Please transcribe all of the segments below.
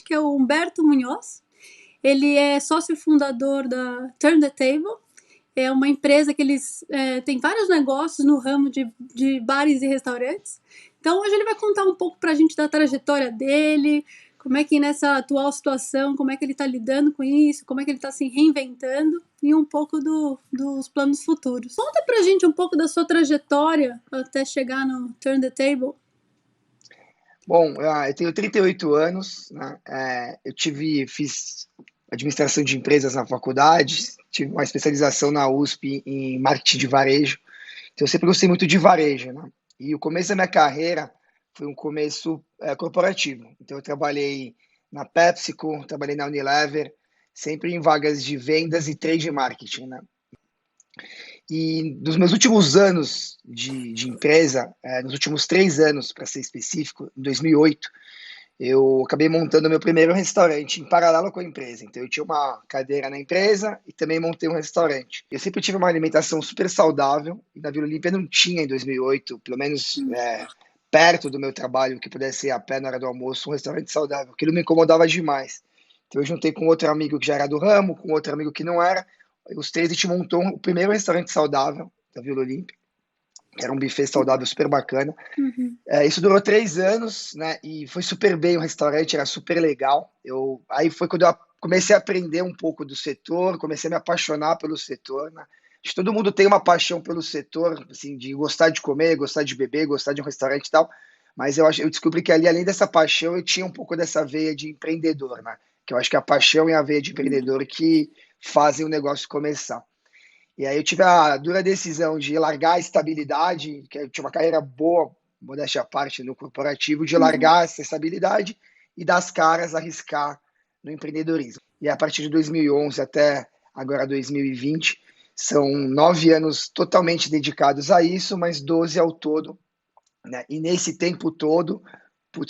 que é o Humberto Munhoz. Ele é sócio fundador da Turn the Table. É uma empresa que eles têm vários negócios no ramo de bares e restaurantes. Então, hoje ele vai contar um pouco para a gente da trajetória dele, como é que nessa atual situação, como é que ele está lidando com isso, como é que ele está se reinventando e um pouco dos planos futuros. Conta para a gente um pouco da sua trajetória até chegar no Turn the Table. Bom, eu tenho 38 anos, né? Fiz administração de empresas na faculdade, tive uma especialização na USP em marketing de varejo, então eu sempre gostei muito de varejo, né? E o começo da minha carreira foi um começo corporativo, então eu trabalhei na PepsiCo, trabalhei na Unilever, sempre em vagas de vendas e trade marketing, né? E dos meus últimos anos de empresa, nos últimos 3 anos, para ser específico, em 2008, eu acabei montando meu primeiro restaurante em paralelo com a empresa. Então, eu tinha uma cadeira na empresa e também montei um restaurante. Eu sempre tive uma alimentação super saudável e na Vila Olímpia não tinha, em 2008, pelo menos perto do meu trabalho, que pudesse ir a pé na hora do almoço, um restaurante saudável. Aquilo me incomodava demais. Então, eu juntei com outro amigo que já era do ramo, com outro amigo que não era. Os três a gente montou o primeiro restaurante saudável da Vila Olímpia. Era um buffet saudável super bacana. Uhum. Isso durou 3 anos, né? E foi super bem o restaurante, era super legal. Aí foi quando eu comecei a aprender um pouco do setor, comecei a me apaixonar pelo setor, né? Acho que todo mundo tem uma paixão pelo setor, assim, de gostar de comer, gostar de beber, gostar de um restaurante e tal. Mas eu descobri que ali, além dessa paixão, eu tinha um pouco dessa veia de empreendedor, né? Que eu acho que a paixão e a veia de empreendedor que fazem o negócio começar. E aí eu tive a dura decisão de largar a estabilidade, que eu tinha uma carreira boa, modéstia à parte, no corporativo, de largar essa estabilidade e dar as caras, arriscar no empreendedorismo. E a partir de 2011 até agora 2020, são 9 anos totalmente dedicados a isso, mas 12 ao todo, né? E nesse tempo todo,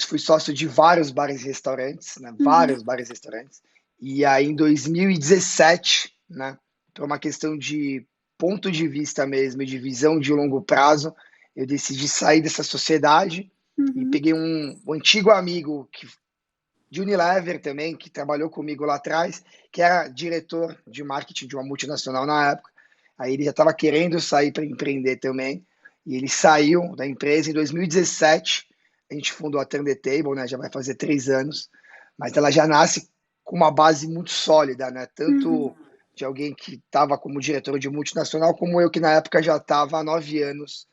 fui sócio de vários bares e restaurantes, né? Vários bares e restaurantes. E aí em 2017, né? Por uma questão de ponto de vista mesmo, de visão de longo prazo, eu decidi sair dessa sociedade e peguei um antigo amigo de Unilever também, que trabalhou comigo lá atrás, que era diretor de marketing de uma multinacional na época. Aí ele já estava querendo sair para empreender também, e ele saiu da empresa em 2017. A gente fundou a Turn the Table, né? Já vai fazer 3 anos, mas ela já nasce com uma base muito sólida, né? Tanto de alguém que estava como diretor de multinacional, como eu que na época já estava há 9 anos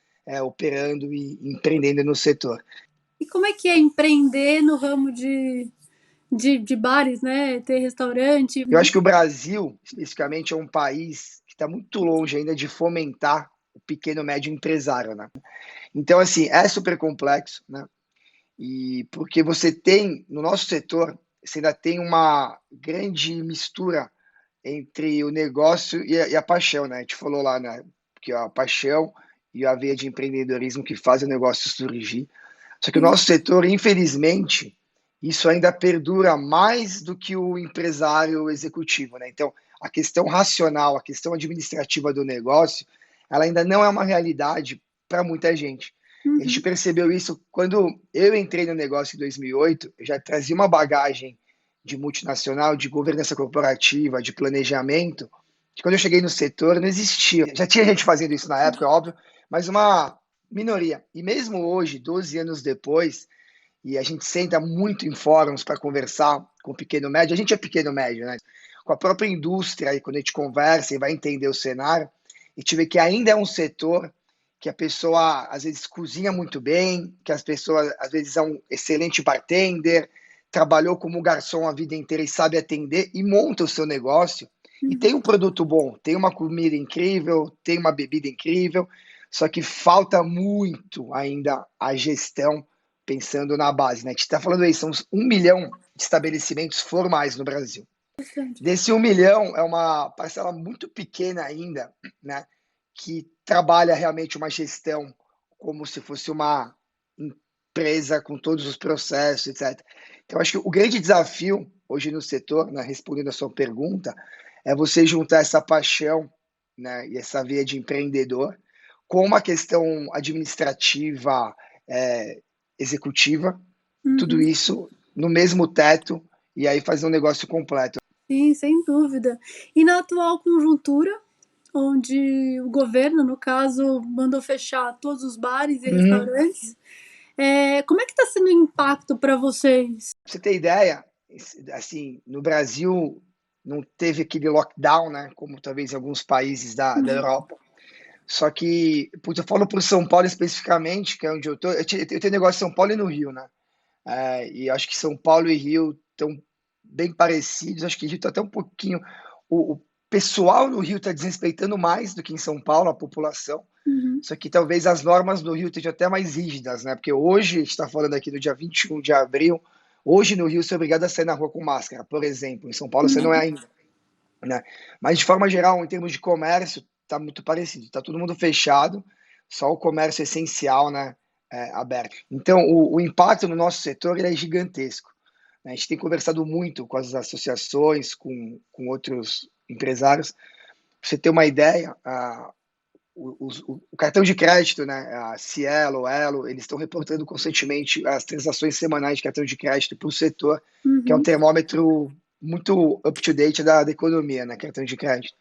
operando e empreendendo no setor. E como é que é empreender no ramo de bares, né? Ter restaurante? Eu acho que o Brasil, especificamente, é um país que está muito longe ainda de fomentar o pequeno e médio empresário, né? Então, assim, é super complexo, né? E porque você tem, no nosso setor, você ainda tem uma grande mistura entre o negócio e a paixão, né? A gente falou lá, né? Que a paixão e a veia de empreendedorismo que faz o negócio surgir. Só que o nosso setor, infelizmente, isso ainda perdura mais do que o empresário executivo, né? Então, a questão racional, a questão administrativa do negócio, ela ainda não é uma realidade para muita gente. A gente percebeu isso quando eu entrei no negócio em 2008, eu já trazia uma bagagem de multinacional, de governança corporativa, de planejamento, que quando eu cheguei no setor não existia. Já tinha gente fazendo isso na época, óbvio, mas uma minoria. E mesmo hoje, 12 anos depois, e a gente senta muito em fóruns para conversar com o pequeno médio, a gente é pequeno médio, né? Com a própria indústria, aí quando a gente conversa e vai entender o cenário, a gente vê que ainda é um setor que a pessoa às vezes cozinha muito bem, que as pessoas às vezes é um excelente bartender, trabalhou como garçom a vida inteira e sabe atender e monta o seu negócio e tem um produto bom, tem uma comida incrível, tem uma bebida incrível, só que falta muito ainda a gestão pensando na base, né? A gente está falando aí, são 1 milhão de estabelecimentos formais no Brasil. Desse 1 milhão, é uma parcela muito pequena ainda, né? Que trabalha realmente uma gestão como se fosse uma empresa com todos os processos, etc. Então, acho que o grande desafio hoje no setor, né, respondendo a sua pergunta, é você juntar essa paixão, né, e essa veia de empreendedor com uma questão administrativa, executiva, tudo isso no mesmo teto e aí fazer um negócio completo. Sim, sem dúvida. E na atual conjuntura, onde o governo, no caso, mandou fechar todos os bares e Uhum. restaurantes, como é que está sendo o impacto para vocês? Pra você ter ideia, assim, no Brasil não teve aquele lockdown, né, como talvez em alguns países da Uhum. Europa. Só que, putz, eu falo por São Paulo especificamente, que é onde eu tô. Eu tenho negócio em São Paulo e no Rio, né? E acho que São Paulo e Rio estão bem parecidos. Acho que Rio está até um pouquinho. O pessoal no Rio está desrespeitando mais do que em São Paulo, a população. Uhum. Só que talvez as normas do Rio estejam até mais rígidas, né? Porque hoje, a gente está falando aqui do dia 21 de abril, hoje no Rio você é obrigado a sair na rua com máscara, por exemplo. Em São Paulo você não é Uhum. ainda, né? Mas de forma geral, em termos de comércio, está muito parecido. Está todo mundo fechado, só o comércio essencial, né, aberto. Então, o impacto no nosso setor ele é gigantesco, né? A gente tem conversado muito com as associações, com outros empresários. Para você ter uma ideia, o cartão de crédito, né, a Cielo, Elo, eles estão reportando constantemente as transações semanais de cartão de crédito para o setor, que é um Uhum. termômetro muito up-to-date da economia, né, cartão de crédito.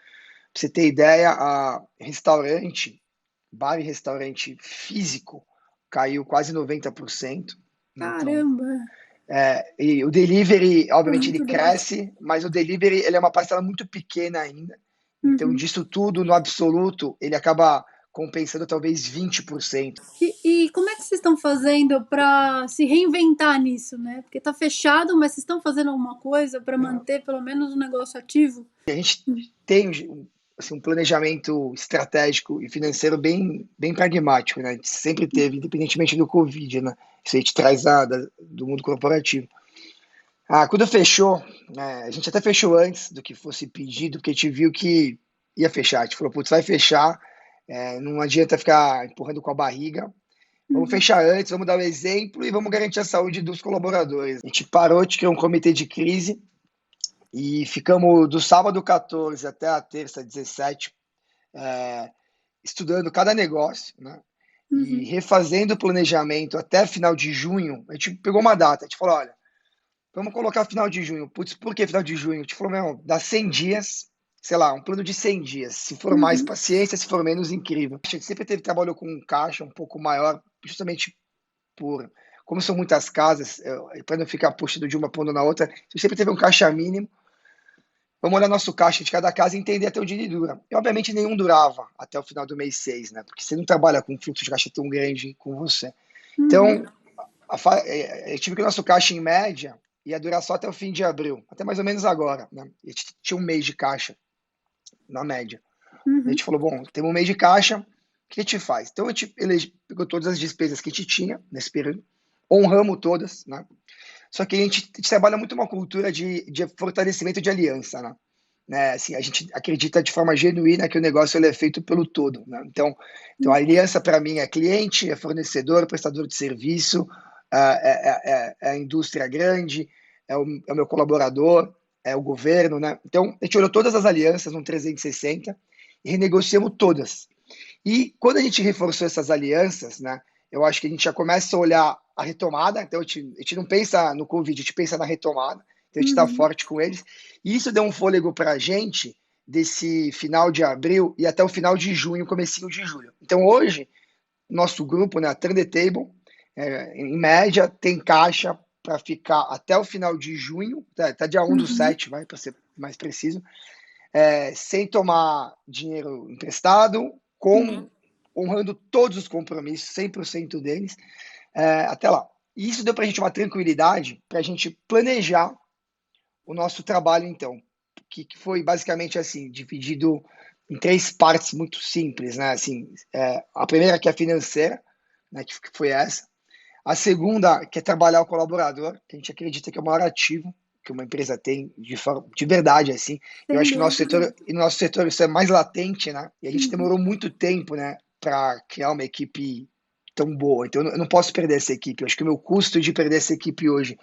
Pra você ter ideia, a restaurante, bar e restaurante físico caiu quase 90%, né? Então, Caramba, e o delivery, foi obviamente, ele muito drástico. cresce, mas o delivery ele é uma parcela muito pequena ainda. Então, Uhum. disso tudo, no absoluto, ele acaba compensando talvez 20%. E como é que vocês estão fazendo para se reinventar nisso, né? Porque tá fechado, mas vocês estão fazendo alguma coisa para manter pelo menos o negócio ativo? A gente tem assim, um planejamento estratégico e financeiro bem pragmático, né? A gente sempre teve, independentemente do Covid, né? Isso a gente traz do mundo corporativo. Quando fechou, né, a gente até fechou antes do que fosse pedido, porque a gente viu que ia fechar. A gente falou, putz, vai fechar, não adianta ficar empurrando com a barriga. Vamos Uhum. fechar antes, vamos dar o exemplo e vamos garantir a saúde dos colaboradores. A gente parou de criar um comitê de crise e ficamos do sábado 14 até a terça 17 estudando cada negócio, né? E Uhum. refazendo o planejamento até final de junho. A gente pegou uma data, a gente falou, olha, vamos colocar final de junho. Putz, por que final de junho? A gente falou, meu, dá 100 dias, sei lá, um plano de 100 dias. Se for mais, Uhum. paciência, se for menos, incrível. A gente sempre trabalhou com um caixa um pouco maior, justamente por, como são muitas casas, para não ficar puxando de uma pondo na outra, a gente sempre teve um caixa mínimo. Vamos olhar nosso caixa de cada casa e entender até onde ele dura. E, obviamente, nenhum durava até o final do mês 6, né? Porque você não trabalha com um fluxo de caixa tão grande com você. Uhum. Então, eu tive que o nosso caixa, em média, ia durar só até o fim de abril, até mais ou menos agora, né? A gente tinha um mês de caixa, na média. A Uhum. gente falou, bom, temos um mês de caixa, o que a gente faz? Então, a gente pegou todas as despesas que a gente tinha nesse período, honramos todas, né? Só que a gente trabalha muito uma cultura de fortalecimento de aliança, né? Assim, a gente acredita de forma genuína que o negócio ele é feito pelo todo, né? Então a Uhum. aliança para mim é cliente, é fornecedor, prestador de serviço, é a indústria grande, é o meu colaborador, é o governo, né? Então a gente olhou todas as alianças no 360 e renegociamos todas. E quando a gente reforçou essas alianças, né, eu acho que a gente já começa a olhar a retomada, então a gente não pensa no Covid, a gente pensa na retomada, então a gente está Uhum. forte com eles. E isso deu um fôlego para a gente desse final de abril e até o final de junho, comecinho de julho. Então hoje, nosso grupo, né, a Turn the Table, em média, tem caixa para ficar até o final de junho, tá dia 1 do Uhum. 7, vai, para ser mais preciso, sem tomar dinheiro emprestado, Uhum. honrando todos os compromissos, 100% deles, até lá. E isso deu para a gente uma tranquilidade para a gente planejar o nosso trabalho, então, que foi basicamente assim, dividido em três partes muito simples, né? Assim, a primeira que é financeira, né, que foi essa. A segunda, que é trabalhar o colaborador, que a gente acredita que é o maior ativo que uma empresa tem de verdade, assim. Eu Sem acho que dúvida. no nosso setor isso é mais latente, né? E a gente Uhum. demorou muito tempo, né, para criar uma equipe tão boa. Então eu não posso perder essa equipe. Eu acho que o meu custo de perder essa equipe hoje,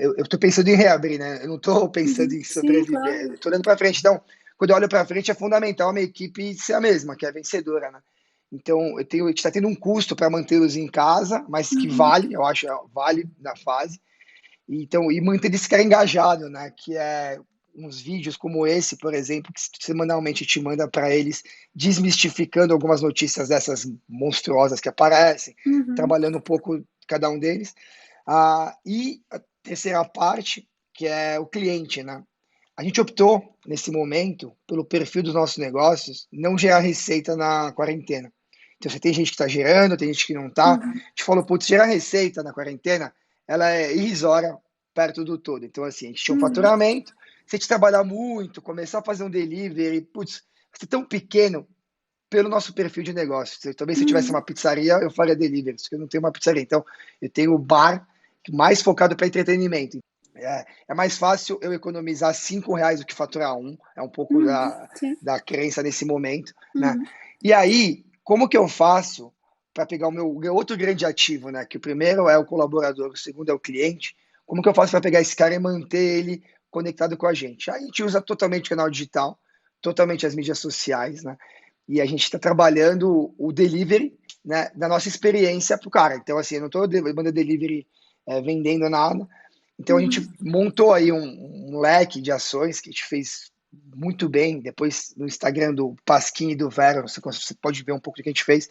eu estou pensando em reabrir, né? Eu não estou pensando Uhum. em Sim, sobreviver. Eu claro. estou olhando para frente. Então, quando eu olho para frente, é fundamental uma equipe ser a mesma, que é a vencedora, né? Então, a gente está tendo um custo para mantê-los em casa, mas que Uhum. vale, eu acho, vale na fase. Então, e manter esse cara engajado, né? Que é uns vídeos como esse, por exemplo, que semanalmente te manda para eles, desmistificando algumas notícias dessas monstruosas que aparecem, Uhum. trabalhando um pouco cada um deles. E a terceira parte, que é o cliente, né? A gente optou, nesse momento, pelo perfil dos nossos negócios, não gerar receita na quarentena. Então, você tem gente que está gerando, tem gente que não está. A Uhum. gente falou, putz, gerar receita na quarentena, ela é irrisória perto do todo. Então, assim, a gente tinha um Uhum. faturamento, se a gente trabalhar muito, começar a fazer um delivery, putz, vai ser tão pequeno pelo nosso perfil de negócio. Talvez se eu tivesse Uhum. uma pizzaria, eu faria delivery, porque eu não tenho uma pizzaria. Então, eu tenho o bar mais focado para entretenimento. É mais fácil eu economizar R$ 5 do que faturar um. É um pouco Uhum. Sim. da crença nesse momento, né? Uhum. E aí, como que eu faço para pegar o meu outro grande ativo, né? Que o primeiro é o colaborador, o segundo é o cliente. Como que eu faço para pegar esse cara e manter ele conectado com a gente? Aí a gente usa totalmente o canal digital, totalmente as mídias sociais, né? E a gente está trabalhando o delivery, né, da nossa experiência para o cara. Então, assim, eu não estou mandando delivery vendendo nada. Então, a gente Uhum. montou aí um leque de ações que a gente fez muito bem. Depois, no Instagram do Pasquim e do Vero, você pode ver um pouco do que a gente fez.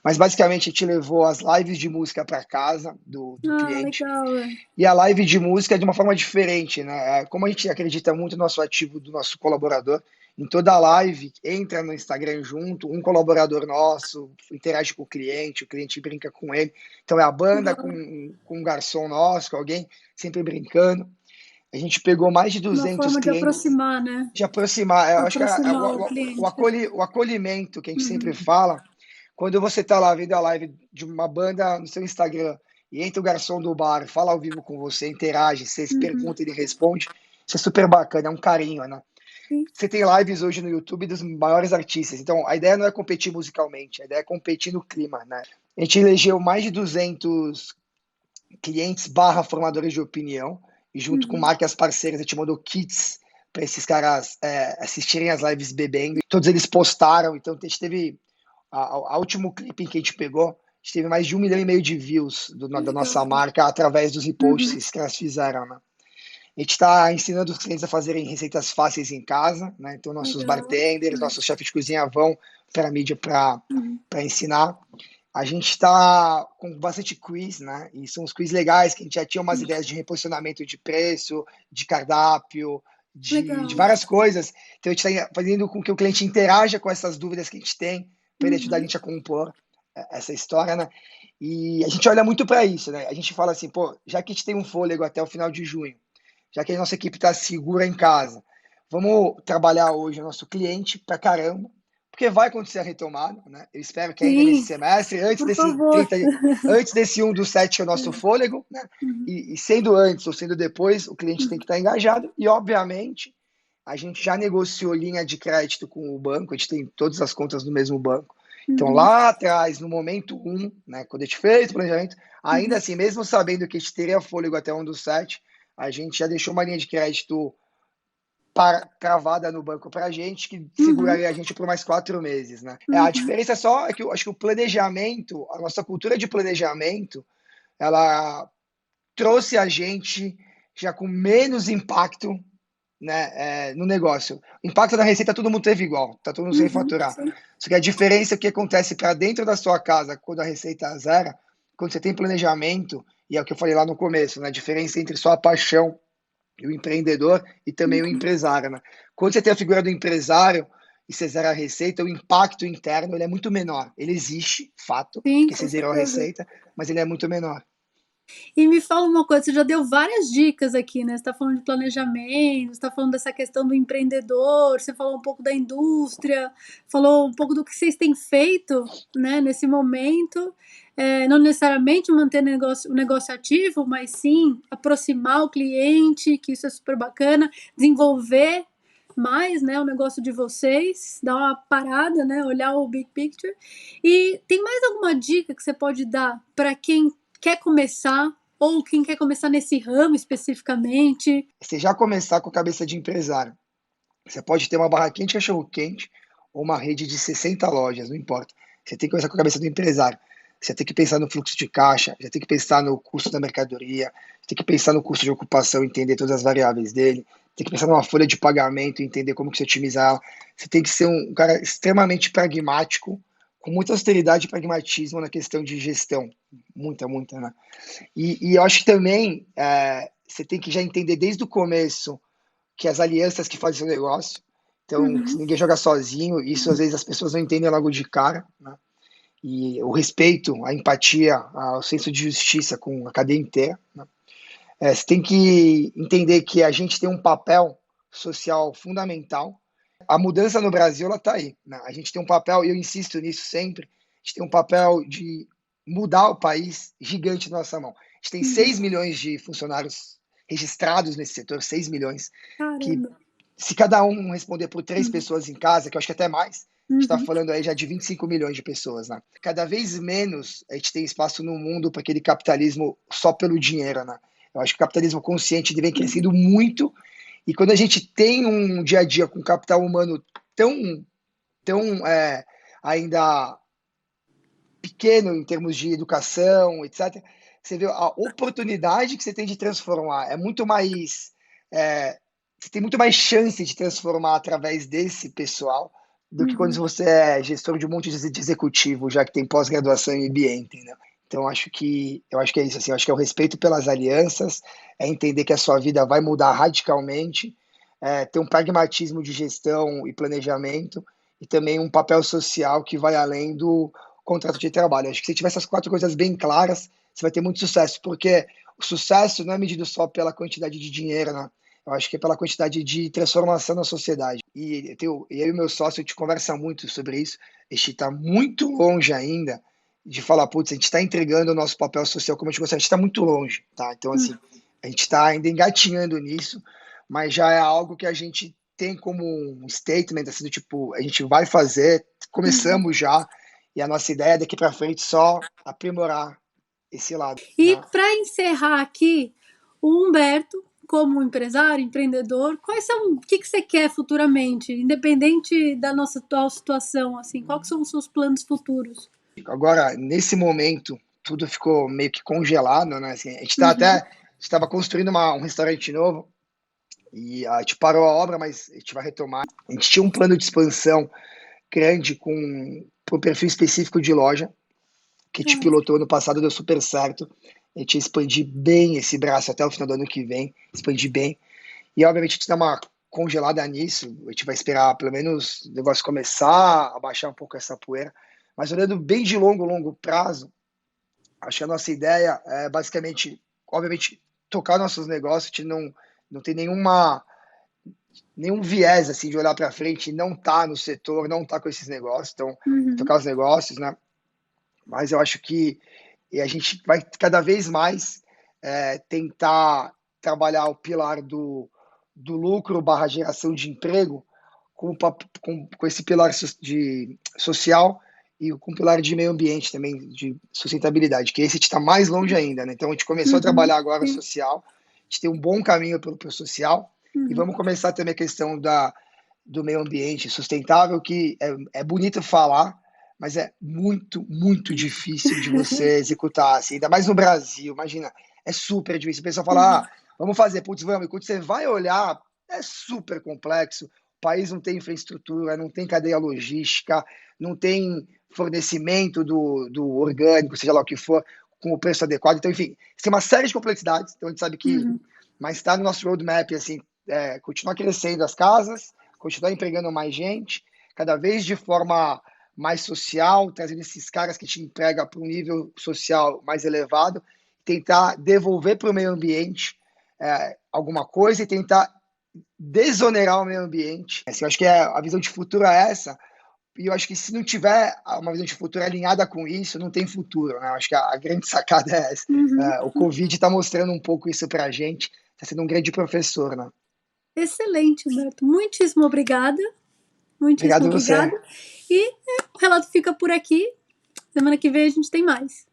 Mas, basicamente, a gente levou as lives de música para casa do Ah, cliente. legal. É. E a live de música é de uma forma diferente, né? Como a gente acredita muito no nosso ativo do nosso colaborador, em toda live, entra no Instagram junto, um colaborador nosso interage com o cliente brinca com ele. Então é a banda Legal. com um garçom nosso, com alguém, sempre brincando. A gente pegou mais de Uma 200 forma de clientes aproximar, né? de aproximar. Eu acho que Aproximar o cliente. o acolhimento que a gente sempre Uhum. fala, quando você está lá vendo a live de uma banda no seu Instagram e entra o garçom do bar, fala ao vivo com você, interage, você Uhum. pergunta, ele responde, isso é super bacana, é um carinho, né? Sim. Você tem lives hoje no YouTube dos maiores artistas, então a ideia não é competir musicalmente, a ideia é competir no clima, né? A gente elegeu mais de 200 clientes barra formadores de opinião, e junto com Uhum. marcas parceiras, a gente mandou kits para esses caras assistirem as lives bebendo. Todos eles postaram, então a gente teve a último clipe que a gente pegou, a gente teve mais de 1,5 milhão de views da Legal. nossa marca através dos reposts que Uhum. esses caras fizeram, né? A gente está ensinando os clientes a fazerem receitas fáceis em casa, né? Então nossos Legal. bartenders, nossos chefes de cozinha vão para a mídia para Uhum. ensinar. A gente está com bastante quiz, né? E são os quiz legais, que a gente já tinha umas ideias de reposicionamento de preço, de cardápio, de Legal. várias coisas. Então a gente está fazendo com que o cliente interaja com essas dúvidas que a gente tem, para ele ajudar a Uhum. gente a compor essa história, né? E a gente olha muito para isso, né? A gente fala assim, pô, já que a gente tem um fôlego até o final de junho, já que a nossa equipe está segura em casa, vamos trabalhar hoje o nosso cliente para caramba, porque vai acontecer a retomada, né? Eu espero que ainda nesse Sim, semestre, por favor. antes desse 1/7 é o nosso fôlego, né? Uhum. E sendo antes ou sendo depois, o cliente tem que estar engajado e, obviamente, a gente já negociou linha de crédito com o banco, a gente tem todas as contas no mesmo banco. Então, Uhum. lá atrás, no momento 1, né, quando a gente fez o planejamento, ainda Uhum. assim, mesmo sabendo que a gente teria fôlego até 1/7, a gente já deixou uma linha de crédito cravada no banco para a gente, que Uhum. seguraria a gente por mais 4 meses, né? A Uhum. diferença só é que eu acho que o planejamento, a nossa cultura de planejamento, ela trouxe a gente já com menos impacto, né, no negócio. O impacto da receita todo mundo teve igual, tá todo mundo sem Uhum. faturar. Sim. Só que a diferença é que acontece para dentro da sua casa, quando a receita zera, quando você tem planejamento, e é o que eu falei lá no começo, né, a diferença entre só a paixão e o empreendedor e também o Uhum. empresário, né? Quando você tem a figura do empresário e você zera a receita, o impacto interno ele é muito menor. Ele existe, fato, Sim, porque com você zerou a certeza. receita, mas ele é muito menor. E me fala uma coisa, você já deu várias dicas aqui, né? Você está falando de planejamento, você está falando dessa questão do empreendedor, você falou um pouco da indústria, falou um pouco do que vocês têm feito, né, nesse momento. Não necessariamente manter o negócio ativo, mas sim aproximar o cliente, que isso é super bacana, desenvolver mais, né, o negócio de vocês, dar uma parada, né, olhar o big picture. E tem mais alguma dica que você pode dar para quem quer começar ou quem quer começar nesse ramo especificamente? Você já começar com a cabeça de empresário. Você pode ter uma barraquinha de cachorro-quente ou uma rede de 60 lojas, não importa. Você tem que começar com a cabeça do empresário. Você tem que pensar no fluxo de caixa, já tem que pensar no custo da mercadoria, tem que pensar no custo de ocupação, entender todas as variáveis dele, tem que pensar numa folha de pagamento, entender como que você otimiza ela. Você tem que ser um cara extremamente pragmático, com muita austeridade e pragmatismo na questão de gestão. Muita, né? E eu acho que também você tem que já entender desde o começo que as alianças que fazem o seu negócio. Então, Uhum. ninguém joga sozinho, isso às vezes as pessoas não entendem logo de cara, né? E o respeito, a empatia, o senso de justiça com a cadeia inteira, né? Você tem que entender que a gente tem um papel social fundamental. A mudança no Brasil, ela está aí, né? A gente tem um papel, e eu insisto nisso sempre, a gente tem um papel de mudar o país gigante na nossa mão. A gente tem Uhum. 6 milhões de funcionários registrados nesse setor, 6 milhões, que Caramba. se cada um responder por 3 Uhum. pessoas em casa, que eu acho que até mais, a gente está Uhum. falando aí já de 25 milhões de pessoas, né? Cada vez menos a gente tem espaço no mundo para aquele capitalismo só pelo dinheiro, né? Eu acho que o capitalismo consciente vem crescendo muito, e quando a gente tem um dia a dia com capital humano tão ainda pequeno em termos de educação, etc., você vê a oportunidade que você tem de transformar. É muito mais. Você tem muito mais chance de transformar através desse pessoal do que quando Uhum. você é gestor de um monte de executivo, já que tem pós-graduação em MBA, entendeu? Então, eu acho que é isso, assim, eu acho que é o respeito pelas alianças, é entender que a sua vida vai mudar radicalmente, ter um pragmatismo de gestão e planejamento, e também um papel social que vai além do contrato de trabalho. Acho que se tiver essas 4 coisas bem claras, você vai ter muito sucesso, porque o sucesso não é medido só pela quantidade de dinheiro, né? Eu acho que é pela quantidade de transformação na sociedade. E eu e o meu sócio, a gente conversa muito sobre isso. A gente está muito longe ainda de falar, putz, a gente está entregando o nosso papel social como a gente gostaria. A gente está muito longe, tá? Então, assim, a gente está ainda engatinhando nisso, mas já é algo que a gente tem como um statement, assim, do tipo, a gente vai fazer, Uhum. começamos já, e a nossa ideia é daqui para frente só aprimorar esse lado, E né? para encerrar aqui, o Humberto, como empresário, empreendedor, quais são, o que você quer futuramente, independente da nossa atual situação, assim, quais são os seus planos futuros? Agora, nesse momento, tudo ficou meio que congelado, né? Assim, Uhum. estava construindo um restaurante novo e a gente parou a obra, mas a gente vai retomar. A gente tinha um plano de expansão grande com um perfil específico de loja, que a gente Ah, pilotou no passado, deu super certo. A gente ia expandir bem esse braço até o final do ano que vem, expandir bem. E obviamente a gente dá uma congelada nisso, a gente vai esperar pelo menos o negócio começar a baixar um pouco essa poeira. Mas olhando bem de longo prazo, acho que a nossa ideia é basicamente, obviamente, tocar nossos negócios, a gente não tem nenhum viés assim de olhar para frente e não tá no setor, não tá com esses negócios, então uhum. tocar os negócios, né? Mas eu acho que a gente vai cada vez mais tentar trabalhar o pilar do lucro barra geração de emprego com esse pilar de social e com o pilar de meio ambiente também, de sustentabilidade, que esse a gente está mais longe ainda, né? Então a gente começou a Uhum. trabalhar agora o Sim. social, a gente tem um bom caminho pelo social, e Uhum. vamos começar também a questão do meio ambiente sustentável, que é bonito falar, mas é muito difícil de você executar, assim, ainda mais no Brasil, imagina, é super difícil. O pessoal fala, Uhum. vamos fazer, putz, vamos, e quando você vai olhar, é super complexo, o país não tem infraestrutura, não tem cadeia logística, não tem fornecimento do orgânico, seja lá o que for, com o preço adequado, então, enfim, tem uma série de complexidades, então a gente sabe que, Uhum. mas está no nosso roadmap, assim, continuar crescendo as casas, continuar empregando mais gente, cada vez de forma mais social, trazendo esses caras que te empregam para um nível social mais elevado, tentar devolver para o meio ambiente alguma coisa e tentar desonerar o meio ambiente. Assim, eu acho que a visão de futuro é essa, e eu acho que se não tiver uma visão de futuro alinhada com isso, não tem futuro, né? Eu acho que a grande sacada é essa. Uhum. O Covid está mostrando um pouco isso para a gente, está sendo um grande professor, né? Excelente, Humberto. Muitíssimo obrigada. Muitíssimo Obrigado a você. obrigada. E o relato fica por aqui. Semana que vem a gente tem mais.